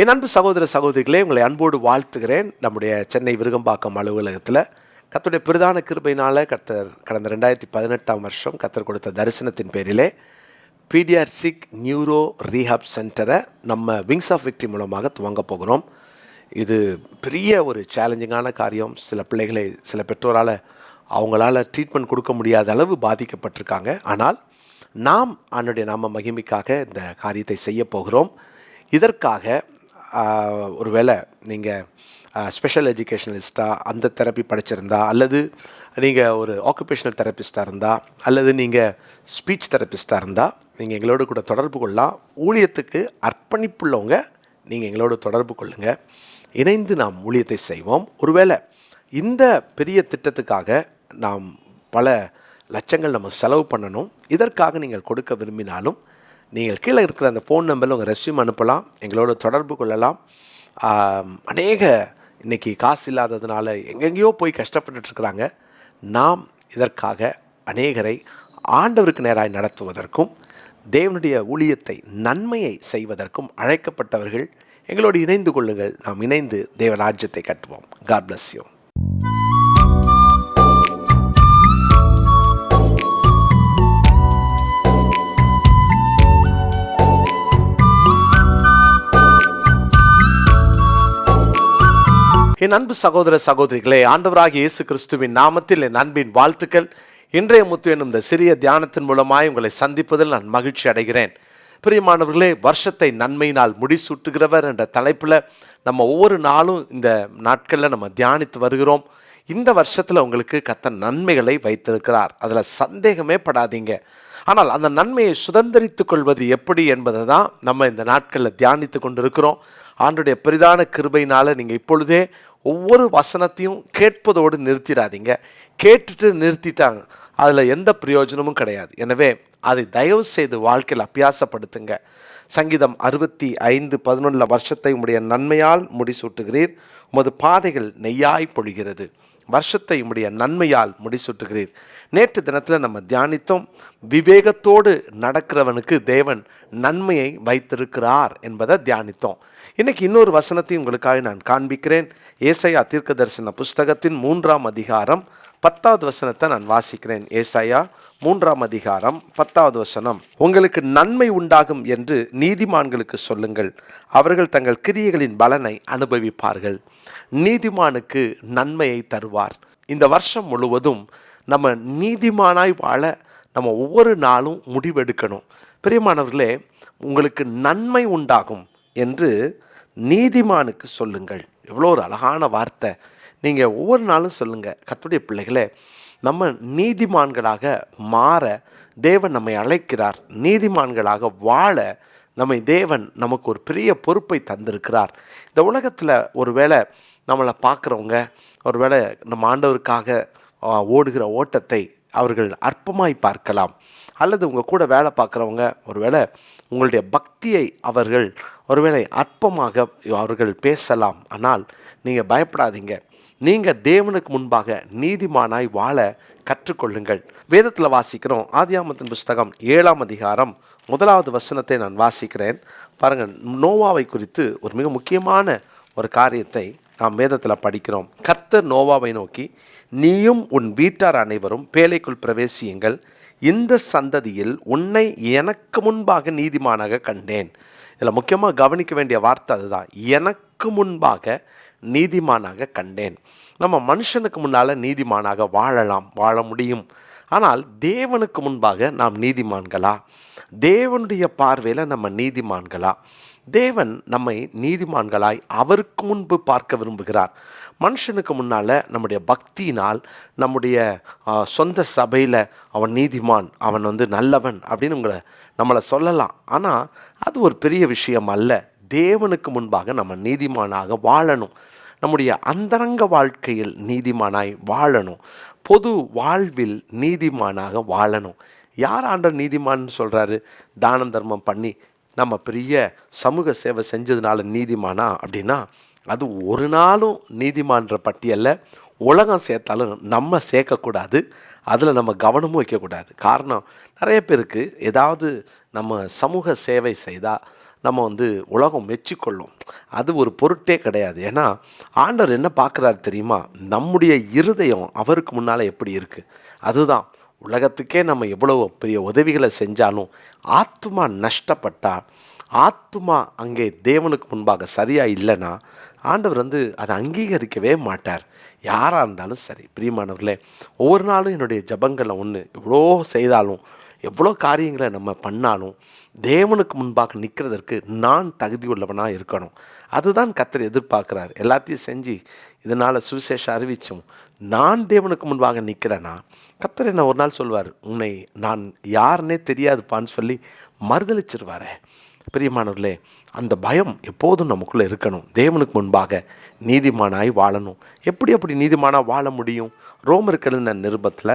என் அன்பு சகோதர சகோதரிகளே, உங்களை அன்போடு வாழ்த்துகிறேன். நம்முடைய சென்னை விருகம்பாக்கம் அலுவலகத்தில் கர்த்தருடைய பிரதான கிருபையினால் கர்த்தர் கடந்த 2018 வருஷம் கர்த்தர் கொடுத்த தரிசனத்தின் பேரிலே பீடியாட்ரிக் நியூரோ ரீஹாப் சென்டரை நம்ம விங்ஸ் ஆஃப் விக்டரி மூலமாக துவங்க போகிறோம். இது பெரிய ஒரு சேலஞ்சிங்கான காரியம். சில பிள்ளைகளை சில பெற்றோரால் அவங்களால ட்ரீட்மெண்ட் கொடுக்க முடியாத அளவு பாதிக்கப்பட்டிருக்காங்க. ஆனால் நாம் ஆண்டவருடைய நாம மகிமைக்காக இந்த காரியத்தை செய்ய போகிறோம். இதற்காக ஒருவேளை நீங்கள் ஸ்பெஷல் எஜுகேஷனலிஸ்ட்டாக அந்த தெரப்பி படிச்சிருந்தா, அல்லது நீங்கள் ஒரு ஆக்குபேஷனல் தெரப்பிஸ்ட்டாக இருந்தால், அல்லது நீங்கள் ஸ்பீச் தெரப்பிஸ்ட்டாக இருந்தால் நீங்கள் எங்களோட கூட தொடர்பு கொள்ளலாம். ஊழியத்துக்கு அர்ப்பணிப்புள்ளவங்க நீங்கள் எங்களோட தொடர்பு கொள்ளுங்கள். இணைந்து நாம் ஊழியத்தை செய்வோம். ஒருவேளை இந்த பெரிய திட்டத்துக்காக நாம் பல லட்சங்கள் நம்ம செலவு பண்ணணும். இதற்காக நீங்கள் கொடுக்க விரும்பினாலும் நீங்கள் கீழே இருக்கிற அந்த ஃபோன் நம்பரில் உங்கள் ரெஸ்யூம் அனுப்பலாம், எங்களோட தொடர்பு கொள்ளலாம். அநேக இன்றைக்கி காசு இல்லாததுனால எங்கெங்கேயோ போய் கஷ்டப்பட்டுருக்குறாங்க. நாம் இதற்காக அநேகரை ஆண்டவருக்கு நேராய் நடத்துவதற்கும் தேவனுடைய ஊழியத்தை நன்மையை செய்வதற்கும் அழைக்கப்பட்டவர்கள். எங்களோடு இணைந்து கொள்ளுங்கள். நாம் இணைந்து தேவ ராஜ்யத்தை கட்டுவோம். God bless you. என் அன்பு சகோதர சகோதரிகளே, ஆண்டவராகிய இயேசு கிறிஸ்துவின் நாமத்தில் என் அன்பின் வாழ்த்துக்கள். இன்றைய முத்து என்னும் இந்த சிறிய தியானத்தின் மூலமாய் உங்களை சந்திப்பதில் நான் மகிழ்ச்சி அடைகிறேன். பிரியமானவர்களே, வருஷத்தை நன்மையினால் முடிசூட்டுகிறவர் என்ற தலைப்பில் நம்ம ஒவ்வொரு நாளும் இந்த நாட்களில் நம்ம தியானித்து வருகிறோம். இந்த வருஷத்தில் உங்களுக்கு கர்த்தர் நன்மைகளை வைத்திருக்கிறார், அதில் சந்தேகமே படாதீங்க. ஆனால் அந்த நன்மையை சுதந்திரித்து கொள்வது எப்படி என்பதை தான் நம்ம இந்த நாட்களில் தியானித்து கொண்டிருக்கிறோம். ஆண்டவருடைய பெரிதான கிருபையினால் நீங்கள் இப்பொழுதே ஒவ்வொரு வசனத்தையும் கேட்பதோடு நிறுத்திடாதீங்க. கேட்டுட்டு நிறுத்திட்டாங்க, அதில் எந்த பிரயோஜனமும் கிடையாது. எனவே அதை தயவு செய்து வாழ்க்கையில் அபியாசப்படுத்துங்க. சங்கீதம் 65:11 வருஷத்தை உம்முடைய நன்மையால் முடிசூட்டுகிறீர், உமது பாதைகள் நெய்யாய் பொழிகிறது. வருஷத்தை உம்முடைய நன்மையால் முடிசூட்டுகிறீர். நேற்று தினத்தில் நம்ம தியானித்தோம், விவேகத்தோடு நடக்கிறவனுக்கு தேவன் நன்மையை வைத்திருக்கிறார் என்பதை தியானித்தோம். இன்றைக்கி இன்னொரு வசனத்தையும் உங்களுக்காக நான் காண்பிக்கிறேன். ஏசாயா தீர்க்கதரிசன புஸ்தகத்தின் 3ஆம் அதிகாரம் 10வது வசனத்தை நான் வாசிக்கிறேன். ஏசாயா 3ஆம் அதிகாரம் 10வது வசனம். உங்களுக்கு நன்மை உண்டாகும் என்று நீதிமான்களுக்கு சொல்லுங்கள், அவர்கள் தங்கள் கிரியைகளின் பலனை அனுபவிப்பார்கள். நீதிமானுக்கு நன்மையை தருவார். இந்த வருஷம் முழுவதும் நம்ம நீதிமானாய் வாழ நம்ம ஒவ்வொரு நாளும் முடிவெடுக்கணும். பிரியமானவர்களே, உங்களுக்கு நன்மை உண்டாகும் என்று நீதிமானுக்கு சொல்லுங்கள். எவ்வளோ ஒரு அழகான வார்த்தை. நீங்கள் ஒவ்வொரு நாளும் சொல்லுங்கள், கர்த்தருடைய பிள்ளைகளே, நம்ம நீதிமான்களாக மாற தேவன் நம்மை அழைக்கிறார். நீதிமான்களாக வாழ நம்மை தேவன் நமக்கு ஒரு பெரிய பொறுப்பை தந்திருக்கிறார். இந்த உலகத்தில் ஒருவேளை நம்மளை பார்க்குறவங்க ஒருவேளை நம்ம ஆண்டவருக்காக ஓடுகிற ஓட்டத்தை அவர்கள் அற்பமாய் பார்க்கலாம். அல்லது உங்கள் கூட வேலை பார்க்குறவங்க ஒருவேளை உங்களுடைய பக்தியை அவர்கள் ஒருவேளை அற்பமாக அவர்கள் பேசலாம். ஆனால் நீங்கள் பயப்படாதீங்க. நீங்கள் தேவனுக்கு முன்பாக நீதிமானாய் வாழ கற்றுக்கொள்ளுங்கள். வேதத்தில் வாசிக்கிறோம், ஆதியாகமத்தின் புஸ்தகம் 7ஆம் அதிகாரம் 1வது வசனத்தை நான் வாசிக்கிறேன். பாருங்கள், நோவாவை குறித்து ஒரு மிக முக்கியமான ஒரு காரியத்தை நாம் வேதத்தில் படிக்கிறோம். கர்த்தர் நோவாவை நோக்கி, நீயும் உன் வீட்டார் அனைவரும் பேழைக்குள் பிரவேசியுங்கள், இந்த சந்ததியில் உன்னை எனக்கு முன்பாக நீதிமானாக கண்டேன். இதில் முக்கியமாக கவனிக்க வேண்டிய வார்த்தை அதுதான், எனக்கு முன்பாக நீதிமானாக கண்டேன். நம்ம மனுஷனுக்கு முன்னால் நீதிமானாக வாழ முடியும். ஆனால் தேவனுக்கு முன்பாக நாம் நீதிமான்களா? தேவனுடைய பார்வையில் நம்ம நீதிமான்களா? தேவன் நம்மை நீதிமான்களாய் அவருக்கு முன்பு பார்க்க விரும்புகிறார். மனுஷனுக்கு முன்னால் நம்முடைய பக்தியினால் நம்முடைய சொந்த சபையில் அவன் நீதிமான், அவன் நல்லவன் அப்படின்னு நம்மளை சொல்லலாம். ஆனால் அது ஒரு பெரிய விஷயம் அல்ல. தேவனுக்கு முன்பாக நம்ம நீதிமானாக வாழணும். நம்முடைய அந்தரங்க வாழ்க்கையில் நீதிமானாய் வாழணும். பொது வாழ்வில் நீதிமானாக வாழணும். யார் ஆண்டவர் நீதிமான்னு சொல்கிறாரு? தானம் தர்மம் பண்ணி நம்ம பெரிய சமூக சேவை செஞ்சதுனால நீதிமானா அப்படின்னா அது ஒரு நாளும் நீதிமான்ற பட்டியலில் உலகம் சேர்த்தாலும் நம்ம சேர்க்கக்கூடாது. அதில் நம்ம கவனமும் வைக்கக்கூடாது. காரணம், நிறைய பேருக்கு ஏதாவது நம்ம சமூக சேவை செய்தால் நம்ம உலகம் மெச்சிக்கொள்ளும். அது ஒரு பொருட்டே கிடையாது. ஏன்னா ஆண்டவர் என்ன பார்க்குறாரு தெரியுமா? நம்முடைய இருதயம் அவருக்கு முன்னால் எப்படி இருக்குது. அதுதான் உலகத்துக்கே நம்ம எவ்வளோ பெரிய உதவிகளை செஞ்சாலும் ஆத்துமா நஷ்டப்பட்டா, ஆத்துமா அங்கே தேவனுக்கு முன்பாக சரியாக இல்லைன்னா ஆண்டவர் அதை அங்கீகரிக்கவே மாட்டார். யாராக இருந்தாலும் சரி. பிரியமானவர்களே, ஒவ்வொரு நாளும் என்னுடைய ஜபங்களை எவ்வளோ செய்தாலும், எவ்வளோ காரியங்களை நம்ம பண்ணாலும் தேவனுக்கு முன்பாக நிற்கிறதற்கு நான் தகுதி உள்ளவனாக இருக்கணும். அதுதான் கர்த்தர் எதிர்பார்க்குறார். எல்லாத்தையும் செஞ்சு இதனால் சுவிசேஷம் அறிவிச்சும் நான் தேவனுக்கு முன்பாக நிற்கிறேன்னா கர்த்தர் என்ன ஒரு நாள் சொல்வார், உன்னை நான் யாருன்னே தெரியாதுப்பான்னு சொல்லி மறுதளிச்சிருவாரே. பிரியமானவர்களே, அந்த பயம் எப்போதும் நமக்குள்ளே இருக்கணும். தேவனுக்கு முன்பாக நீதிமானாய் வாழணும். அப்படி நீதிமானாக வாழ முடியும்? ரோமருக்கு எழுதின நிருபத்தில்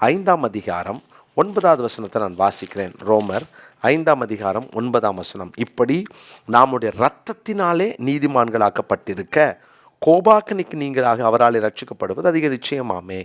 5ஆம் அதிகாரம் 9வது வசனத்தை நான் வாசிக்கிறேன். ரோமர் 5ஆம் அதிகாரம் 9ஆம் வசனம். இப்படி நம்முடைய இரத்தத்தினாலே நீதிமான்களாக்கப்பட்டிருக்க கோபாக்கனிக்கு நீங்களாக அவரால் ரட்சிக்கப்படுவது அதிக நிச்சயமாமே.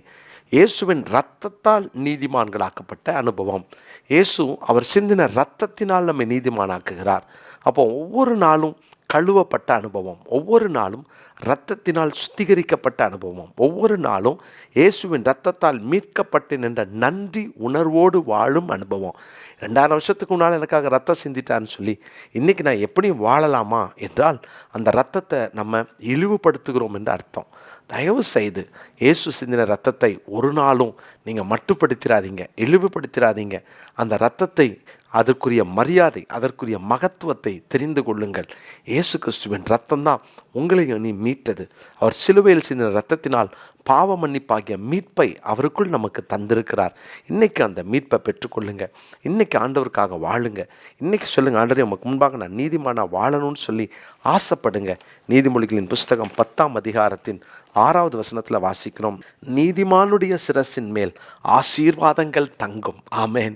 இயேசுவின் இரத்தத்தால் நீதிமான்களாக்கப்பட்ட அனுபவம். இயேசு அவர் சிந்தின இரத்தத்தினால் நம்மை நீதிமானாக்குகிறார். அப்போ ஒவ்வொரு நாளும் கழுவப்பட்ட அனுபவம், ஒவ்வொரு நாளும் இரத்தத்தினால் சுத்திகரிக்கப்பட்ட அனுபவம், ஒவ்வொரு நாளும் இயேசுவின் இரத்தத்தால் மீட்கப்பட்டேன் என்ற நன்றி உணர்வோடு வாழும் அனுபவம். 2000 வருஷத்துக்கு முன்னால் எனக்காக ரத்தம் சிந்திட்டான்னு சொல்லி இன்றைக்கி நான் எப்படியும் வாழலாமா என்றால் அந்த இரத்தத்தை நம்ம இழிவுபடுத்துகிறோம் என்று அர்த்தம். தயவு செய்து இயேசு சிந்தின இரத்தத்தை ஒரு நாளும் நீங்கள் மட்டுப்படுத்திடாதீங்க, இழிவுபடுத்திடாதீங்க. அந்த இரத்தத்தை, அதற்குரிய மரியாதை, அதற்குரிய மகத்துவத்தை தெரிந்து கொள்ளுங்கள். இயேசு கிறிஸ்துவின் இரத்தம்தான் உங்களை நீ மீட்டது. அவர் சிலுவையில் சிந்தின இரத்தத்தினால் பாவ மன்னிப்பாகிய மீட்பை அவருக்குள் நமக்கு தந்திருக்கிறார். இன்றைக்கி அந்த மீட்பை பெற்றுக்கொள்ளுங்க. இன்றைக்கி ஆண்டவருக்காக வாழுங்க. இன்றைக்கி சொல்லுங்கள், ஆண்டவரே உமக்கு முன்பாக நான் நீதிமானாக வாழணும்னு சொல்லி ஆசைப்படுங்க. நீதிமொழிகளின் புஸ்தகம் 10ஆம் அதிகாரத்தின் 6வது வசனத்தில் வாசிக்கிறோம், நீதிமானுடைய சிரசின் மேல் ஆசீர்வாதங்கள் தங்கும். ஆமேன்.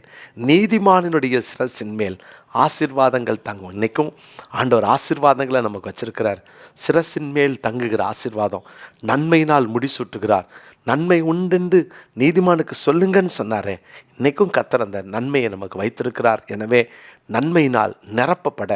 நீதிமானுடைய சிரசின் மேல் ஆசீர்வாதங்கள் தங்கும். இன்றைக்கும் ஆண்டவர் ஆசீர்வாதங்களை நமக்கு வச்சிருக்கிறார். சிரசின் மேல் தங்குகிற ஆசீர்வாதம், நன்மையினால் முடிசூட்டுகிறார். நன்மை உண்டென்று நீதிமானுக்கு சொல்லுங்கன்னு சொன்னாரே, இன்றைக்கும் கர்த்தர் அந்த நன்மையை நமக்கு வைத்திருக்கிறார். எனவே நன்மையினால் நிரப்பப்பட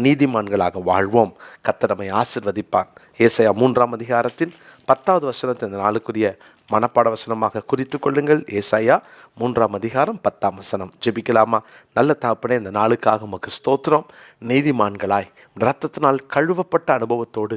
நீதிமான்களாக வாழ்வோம். கர்த்தர் நம்மை ஆசீர்வதிப்பார். ஏசாயா 3ஆம் அதிகாரத்தின் 10வது வசனத்தை இந்த நாளுக்குரிய மனப்பாட வசனமாக குறித்து கொள்ளுங்கள். ஏசாயா 3ஆம் அதிகாரம் 10ஆம் வசனம். ஜெபிக்கலாமா? நல்ல தகப்பனே, இந்த நாளுக்காக உமக்கு ஸ்தோத்திரம். நீதிமான்களாய் இரத்தத்தினால் கழுவப்பட்ட அனுபவத்தோடு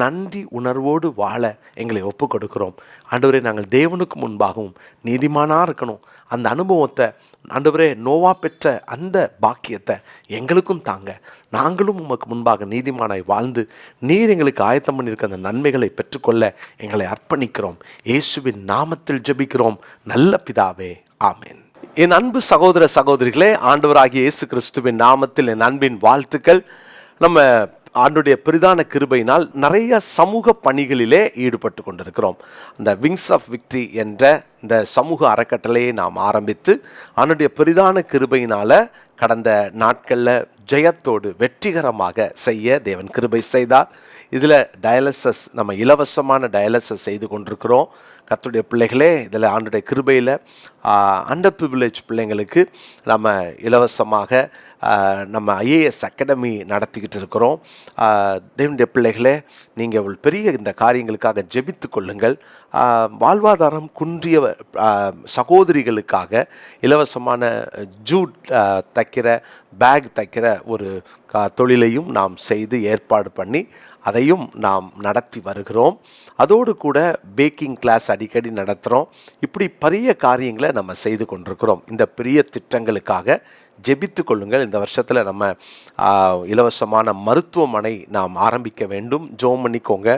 நன்றி உணர்வோடு வாழ எங்களை ஒப்பு கொடுக்கிறோம். ஆண்டவரே, நாங்கள் தேவனுக்கு முன்பாகவும் நீதிமானாக இருக்கணும். அந்த அனுபவத்தை ஆண்டவரே, நோவா பெற்ற அந்த பாக்கியத்தை எங்களுக்கும் தாங்க. நாங்களும் உமக்கு முன்பாக நீதிமானாய் வாழ்ந்து நீர் எங்களுக்கு ஆயத்தம் பண்ணியிருக்க அந்த நன்மைகளை பெற்றுக்கொள்ள எங்களை அர்ப்பணிக்கிறோம். இயேசுவின் நாமத்தில் ஜெபிக்கிறோம் நல்ல பிதாவே, ஆமென். என் அன்பு சகோதர சகோதரிகளே, ஆண்டவராகிய இயேசு கிறிஸ்துவின் நாமத்தில் என் அன்பின் வாழ்த்துக்கள். நம்ம ஆண்டுடைய பெரிதான கிருபையினால் நிறைய சமூக பணிகளிலே ஈடுபட்டு கொண்டிருக்கிறோம். இந்த விங்ஸ் ஆஃப் விக்டரி என்ற இந்த சமூக அறக்கட்டளையை நாம் ஆரம்பித்து ஆண்டுடைய பெரிதான கிருபையினால் கடந்த நாட்களில் ஜெயத்தோடு வெற்றிகரமாக செய்ய தேவன் கிருபை செய்தார். இதில் டயாலிசிஸ், நம்ம இலவசமான டயாலிசிஸ் செய்து கொண்டிருக்கிறோம். கர்த்தருடைய பிள்ளைகளே, இதில் ஆண்டுடைய கிருபையில் அண்டர் ப்ரிவிலேஜ் பிள்ளைங்களுக்கு நம்ம இலவசமாக நம்ம ஐஏஎஸ் அகாடமி நடத்திக்கிட்டு இருக்கிறோம். தேவனுடைய பிள்ளைகளே, நீங்கள் பெரிய இந்த காரியங்களுக்காக ஜெபித்து கொள்ளுங்கள். வாழ்வாதாரம் குன்றிய சகோதரிகளுக்காக இலவசமான ஜூட் தைக்கிற, பேக் தைக்கிற ஒரு தொழிலையும் நாம் செய்து ஏற்பாடு பண்ணி அதையும் நாம் நடத்தி வருகிறோம். அதோடு கூட பேக்கிங் கிளாஸ் அடிக்கடி நடத்துகிறோம். இப்படி பெரிய காரியங்களை நம்ம செய்து கொண்டிருக்கிறோம். இந்த பெரிய திட்டங்களுக்காக ஜெபித்து கொள்ளுங்கள். இந்த வருஷத்தில் நம்ம இலவசமான மருத்துவமனை நாம் ஆரம்பிக்க வேண்டும். ஜெபம் பண்ணிக்கோங்க.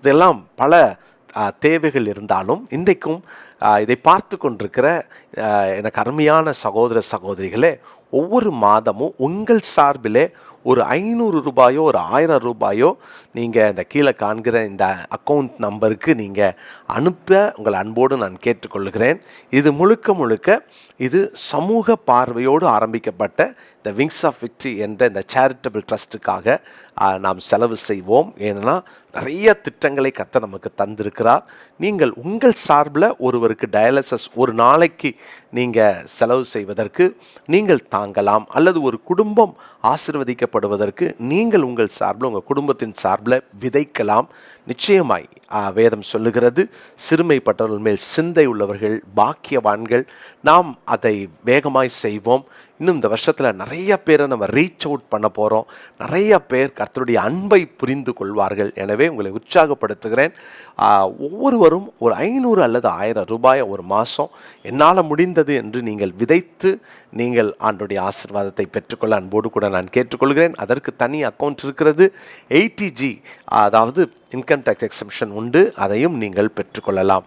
இதெல்லாம் பல தேவைகள் இருந்தாலும் இன்றைக்கும் இதை பார்த்து கொண்டிருக்கிற எனக்கு அருமையான சகோதர சகோதரிகளே, ஒவ்வொரு மாதமும் உங்கள் சார்பிலே ஒரு 500 ரூபாயோ ஒரு 1000 ரூபாயோ நீங்கள் இந்த கீழே காண்கிற இந்த அக்கௌண்ட் நம்பருக்கு நீங்கள் அனுப்ப உங்கள் அன்போடு நான் கேட்டுக்கொள்கிறேன். இது முழுக்க முழுக்க இது சமூக பார்வையோடு ஆரம்பிக்கப்பட்ட த விங்ஸ் ஆஃப் விக்ட்ரி என்ற இந்த சேரிட்டபிள் ட்ரஸ்ட்டுக்காக நாம் செலவு செய்வோம். ஏன்னா நிறைய திட்டங்களை கர்த்தர் நமக்கு தந்திருக்கிறார். நீங்கள் உங்கள் சார்பில் ஒருவருக்கு டயாலிசிஸ் ஒரு நாளைக்கு நீங்கள் செலவு செய்வதற்கு நீங்கள் தாங்கலாம், அல்லது ஒரு குடும்பம் ஆசீர்வதிக்கப்படுவதற்கு நீங்கள் உங்கள் சார்பில் உங்கள் குடும்பத்தின் சார்பில் விதைக்கலாம். நிச்சயமாய் வேதம் சொல்லுகிறது, சிறுமைப்பட்டவர்கள் மேல் சிந்தை உள்ளவர்கள் பாக்கியவான்கள். நாம் அதை வேகமாய் செய்வோம். இன்னும் இந்த வருஷத்தில் நிறைய பேரை நம்ம ரீச் அவுட் பண்ண போகிறோம். நிறைய பேர் கர்த்தருடைய அன்பை புரிந்து கொள்வார்கள். எனவே உங்களை உற்சாகப்படுத்துகிறேன். ஒவ்வொருவரும் ஒரு 500 அல்லது 1000 ரூபாயை ஒரு மாதம் என்னால் முடிந்தது என்று நீங்கள் விதைத்து நீங்கள் ஆண்டவருடைய ஆசீர்வாதத்தை பெற்றுக்கொள்ள அன்போடு கூட நான் கேட்டுக்கொள்கிறேன். அதற்கு தனி அக்கௌண்ட் இருக்கிறது. 80G, அதாவது இன்கம் டேக்ஸ் எக்ஸம்ஷன் உண்டு. அதையும் நீங்கள் பெற்றுக்கொள்ளலாம்.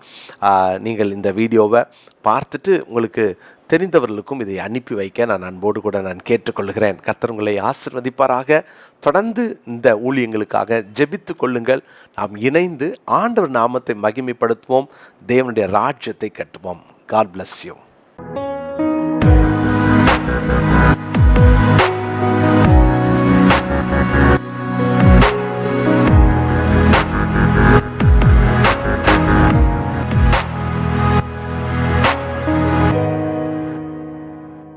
நீங்கள் இந்த வீடியோவை பார்த்துட்டு உங்களுக்கு தெரிந்தவர்களுக்கும் இதை அனுப்பி வைக்க நான் அன்போடு கூட நான் கேட்டுக்கொள்கிறேன். கர்த்தர் உங்களை ஆசீர்வதிப்பாராக. தொடர்ந்து இந்த ஊழியங்களுக்காக ஜெபித்து கொள்ளுங்கள். நாம் இணைந்து ஆண்டவர் நாமத்தை மகிமைப்படுத்துவோம். தேவனுடைய ராஜ்யத்தை கட்டுவோம். God bless you.